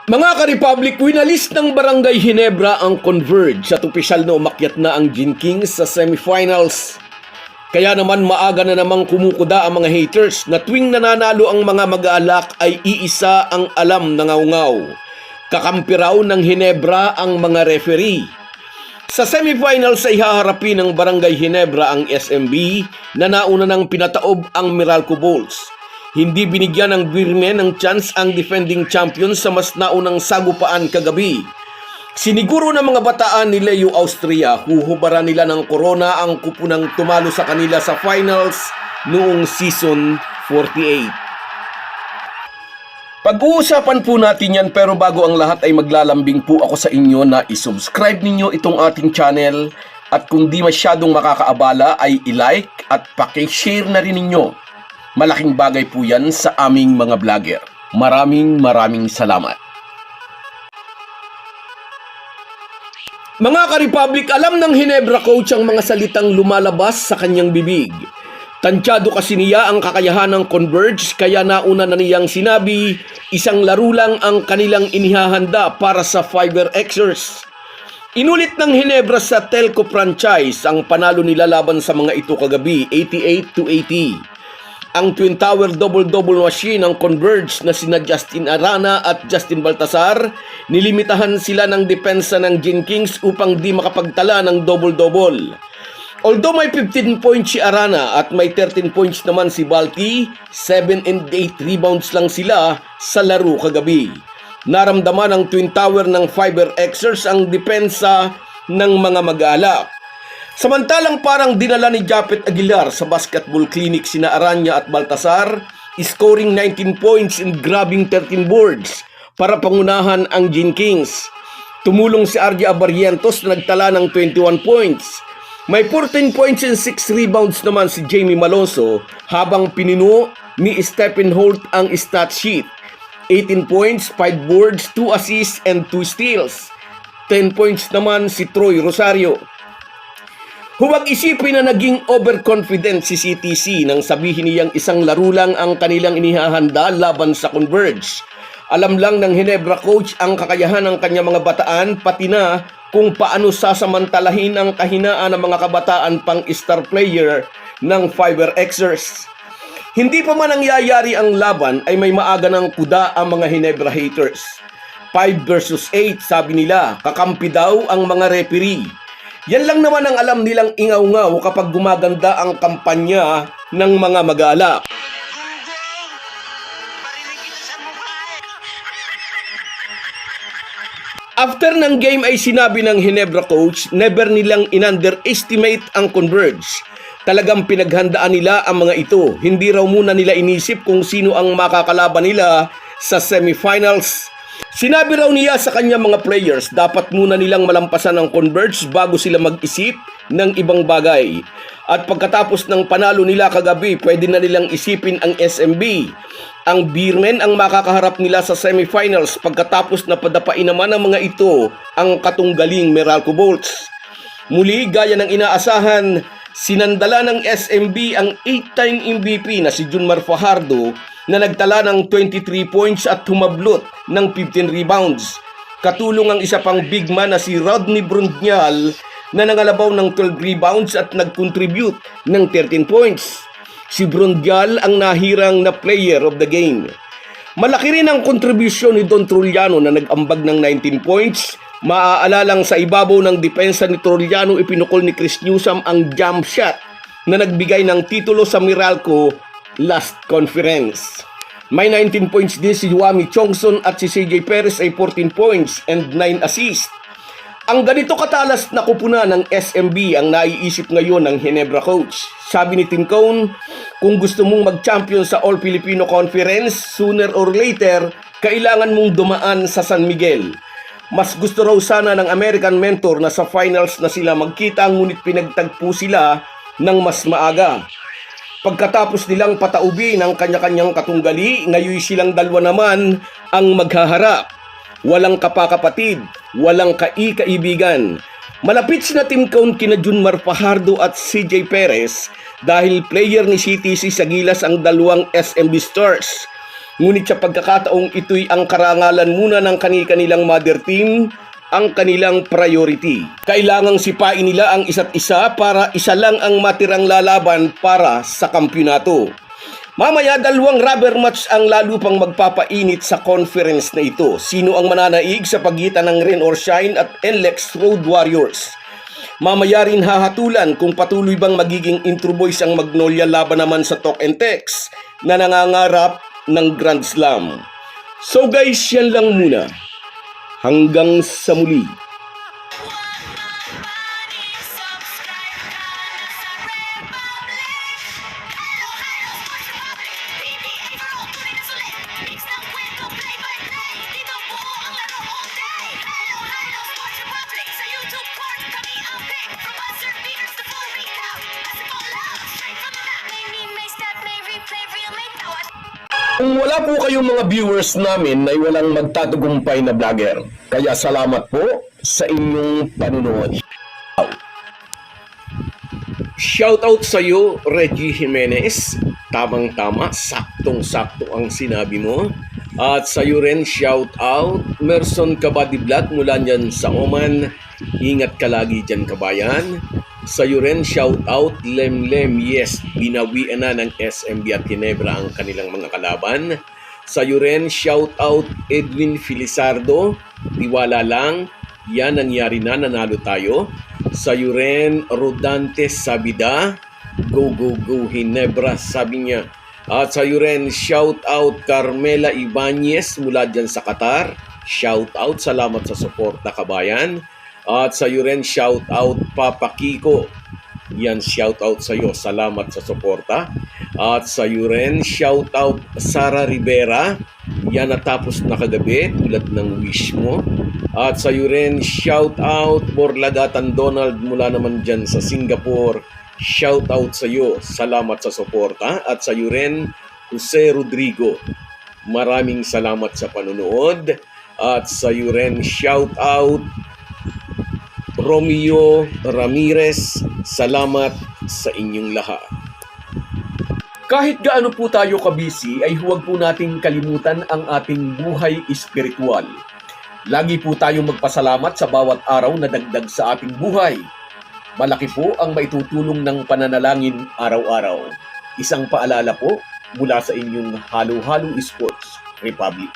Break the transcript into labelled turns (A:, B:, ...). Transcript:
A: Mga ka-Republic, winalis ng Barangay Ginebra ang Converge at opisyal na umakyat na ang Gin Kings sa semifinals. Kaya naman maaga na namang kumukuda ang mga haters na tuwing nananalo ang mga mag-aalak ay iisa ang alam na ngaw-ngaw. Kakampi raw ng Ginebra ang mga referee. Sa semifinals ay haharapin ng Barangay Ginebra ang SMB na nauna ng pinataob ang Meralco Bulls. Hindi binigyan ng Birmen ng chance ang defending champion sa mas naunang sagupaan kagabi. Siniguro ng mga bataan ni Leo Austria, huhubaran nila ng corona ang kupunang tumalo sa kanila sa finals noong season 48. Pag-uusapan po natin yan, pero bago ang lahat ay maglalambing po ako sa inyo na isubscribe ninyo itong ating channel at kung di masyadong makakaabala ay i-like at paki-share na rin ninyo. Malaking bagay po yan sa aming mga vlogger. Maraming salamat. Mga ka-Republic, alam ng Ginebra coach ang mga salitang lumalabas sa kanyang bibig. Tansyado kasi niya ang kakayahan ng Converge, kaya nauna na niyang sinabi, isang laro lang ang kanilang inihahanda para sa Fiber Xers. Inulit ng Ginebra sa Telco franchise ang panalo nila laban sa mga ito kagabi, 88-80. Ang Twin Tower double-double machine ng Converge na sina Justin Arana at Justin Baltasar, nilimitahan sila ng depensa ng Gin Kings upang di makapagtala ng double-double. Although may 15 points si Arana at may 13 points naman si Balti, 7 and 8 rebounds lang sila sa laro kagabi. Naramdaman ng Twin Tower ng Fiber Xers ang depensa ng mga mag-aalak. Samantalang parang dinala ni Japet Aguilar sa basketball clinic sina Aranya at Baltasar, scoring 19 points and grabbing 13 boards para pangunahan ang Gin Kings. Tumulong si RJ Abarrientos na nagtala ng 21 points. May 14 points and 6 rebounds naman si Jamie Malonzo habang pinuno ni Stephen Holt ang stat sheet. 18 points, 5 boards, 2 assists and 2 steals. 10 points naman si Troy Rosario. Huwag isipin na naging overconfident si CTC nang sabihin niyang isang laro lang ang kanilang inihahanda laban sa Converge. Alam lang ng Ginebra coach ang kakayahan ng kanyang mga bataan, pati na kung paano sasamantalahin ang kahinaan ng mga kabataan pang star player ng Fiber Xers. Hindi pa man nangyayari ang laban ay may maaga ng kuda ang mga Ginebra haters. 5 versus 8 sabi nila, kakampi daw ang mga referee. Yan lang naman ang alam nilang ingaw-ngaw kapag gumaganda ang kampanya ng mga mag-aalak. After ng game ay sinabi ng Ginebra coach, never nilang in-underestimate ang Converge. Talagang pinaghandaan nila ang mga ito. Hindi raw muna nila inisip kung sino ang makakalaban nila sa semifinals. Sinabi raw niya sa kanyang mga players, dapat muna nilang malampasan ang Converge bago sila mag-isip ng ibang bagay. At pagkatapos ng panalo nila kagabi, pwede na nilang isipin ang SMB. Ang Birmen ang makakaharap nila sa semifinals pagkatapos na padapain naman ng mga ito ang katunggaling Meralco Bulls. Muli, gaya ng inaasahan, sinandala ng SMB ang 8-time MVP na si Junmar Fajardo na nagtala ng 23 points at humablot ng 15 rebounds. Katulong ang isa pang big man na si Rodney Brundnyal na nangalabaw ng 12 rebounds at nag-contribute ng 13 points. Si Brundnyal ang nahirang na player of the game. Malaki rin ang kontribusyon ni Don Trullano na nag-ambag ng 19 points. Maaalalang sa ibabaw ng depensa ni Trullano, ipinukol ni Chris Newsom ang jump shot na nagbigay ng titulo sa Meralco last conference. May 19 points din si Juami Chongson at si CJ Perez ay 14 points and 9 assists. Ang ganito katalas na kupunan ng SMB ang naiisip ngayon ng Ginebra coach. Sabi ni Tim Cone, kung gusto mong mag-champion sa All-Filipino Conference, sooner or later, kailangan mong dumaan sa San Miguel. Mas gusto raw sana ng American mentor na sa finals na sila magkita, ngunit pinagtagpo sila ng mas maaga. Pagkatapos nilang pataubi ng kanya-kanyang katunggali, ngayon silang dalawa naman ang maghaharap. Walang kapakapatid, walang kaibigan. Malapit sina Tim Cone kina Junmar Fajardo at CJ Perez dahil player ni CTC sa gilas ang dalawang SMB stars. Ngunit sa pagkakataong ito'y ang karangalan muna ng kanilang mother team, ang kanilang priority. Kailangang sipain nila ang isa't isa para isa lang ang matirang lalaban para sa kampyonato. Mamaya 2 rubber match ang lalo pang magpapainit sa conference na ito. Sino ang mananaig sa pagitan ng Rain or Shine at NLEX Road Warriors? Mamaya rin hahatulan kung patuloy bang magiging Intro Boys ang Magnolia laban naman sa Talk and Text na nangangarap ng Grand Slam. So guys, yan lang muna. Hanggang sa muli. Kung wala po kayong mga viewers namin ay walang magtatagumpay na vlogger. Kaya salamat po sa inyong panunood. Shoutout sa iyo, Reggie Jimenez. Tamang-tama, saktong-sakto ang sinabi mo. At sa iyo rin, shoutout, Merson Kabady Vlog mula dyan sa Oman. Ingat ka lagi dyan, kabayan. Sa iyo rin, shoutout, Lemlem. Yes, binawian na ng SMB at Ginebra ang kanilang mga kalaban. Sa iyo rin, shoutout, Edwin Filizardo. Tiwala lang, yan nangyari na, nanalo tayo. Sa iyo rin, Rodante Sabida. Go, go, go, Ginebra, sabi niya. At sa iyo rin, shoutout, Carmela Ibanez mula dyan sa Qatar. Shoutout, salamat sa suporta, kabayan. At sa iyo rin, shoutout Papa Kiko. Yan, shoutout sa iyo. Salamat sa suporta. At sa iyo rin, shoutout Sara Rivera. Yan, natapos na kagabi tulad ng wish mo. At sa iyo rin, shoutout Borlagatan Donald mula naman dyan sa Singapore. Shoutout sa iyo. Salamat sa suporta. At sa iyo rin, Jose Rodrigo. Maraming salamat sa panonood. At sa iyo rin, shoutout Romeo Ramirez, salamat sa inyong lahat. Kahit gaano po tayo kabisi ay huwag po nating kalimutan ang ating buhay espiritual. Lagi po tayong magpasalamat sa bawat araw na dagdag sa ating buhay. Malaki po ang maitutulong ng pananalangin araw-araw. Isang paalala po mula sa inyong Halo Halo Sports Republic.